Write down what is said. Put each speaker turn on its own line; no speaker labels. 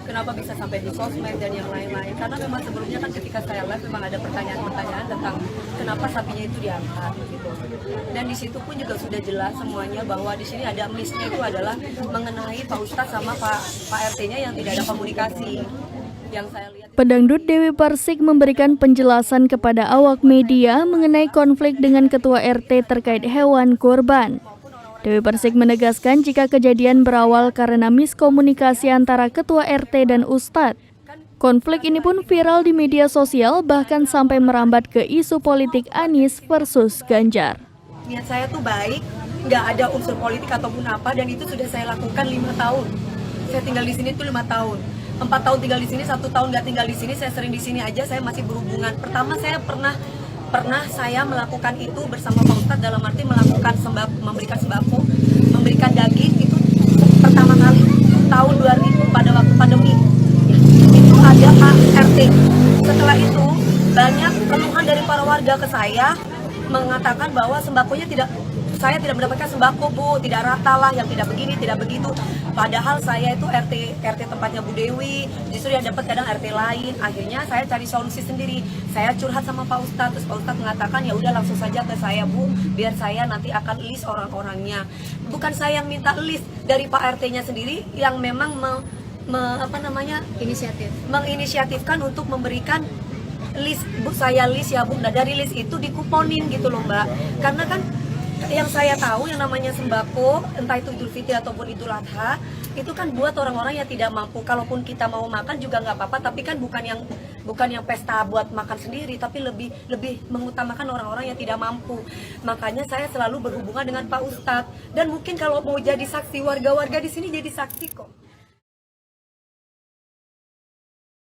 kenapa bisa sampai di sosmed dan yang lain-lain. Karena memang sebelumnya kan ketika saya live memang ada pertanyaan-pertanyaan tentang kenapa sapinya itu diangkat gitu. Dan di situ pun juga sudah jelas semuanya bahwa di sini ada miss-nya itu adalah mengenai Pak Ustadz sama Pak RT-nya yang tidak ada komunikasi. Yang saya lihat
Pedangdut Dewi Persik memberikan penjelasan kepada awak media mengenai konflik dengan Ketua RT terkait hewan kurban. Dewi Persik menegaskan jika kejadian berawal karena miskomunikasi antara Ketua RT dan Ustadz. Konflik ini pun viral di media sosial bahkan sampai merambat ke isu politik Anies versus Ganjar.
Niat saya tuh baik, nggak ada unsur politik ataupun apa, dan itu sudah saya lakukan 5 tahun. Saya tinggal di sini tuh 5 tahun. 4 tahun tinggal di sini, 1 tahun nggak tinggal di sini, saya sering di sini aja, saya masih berhubungan. Pertama saya pernah saya melakukan itu bersama Pak Ustadz dalam arti melakukan memberikan sembako, memberikan daging itu pertama kali tahun 2000 pada waktu pandemi. Itu ada Pak RT. Setelah itu banyak keluhan dari para warga ke saya mengatakan bahwa sembakonya saya tidak mendapatkan sembako, Bu, tidak rata lah, yang tidak begini, tidak begitu. Padahal saya itu RT tempatnya Bu Dewi, justru yang dapat kadang RT lain. Akhirnya saya cari solusi sendiri. Saya curhat sama Pak Ustadz, terus Pak Ustadz mengatakan ya udah langsung saja ke saya, Bu, biar saya nanti akan list orang-orangnya. Bukan saya yang minta list, dari Pak RT-nya sendiri yang memang menginisiatifkan untuk memberikan list. Bu, saya list ya Bu, nah dari list itu dikuponin gitu loh Mbak. Karena kan yang saya tahu yang namanya sembako, entah itu Idul Fitri ataupun Idul Adha, itu kan buat orang-orang yang tidak mampu. Kalaupun kita mau makan juga nggak apa-apa, tapi kan bukan yang pesta buat makan sendiri, tapi lebih mengutamakan orang-orang yang tidak mampu. Makanya saya selalu berhubungan dengan Pak Ustadz, dan mungkin kalau mau jadi saksi, warga-warga di sini jadi saksi kok.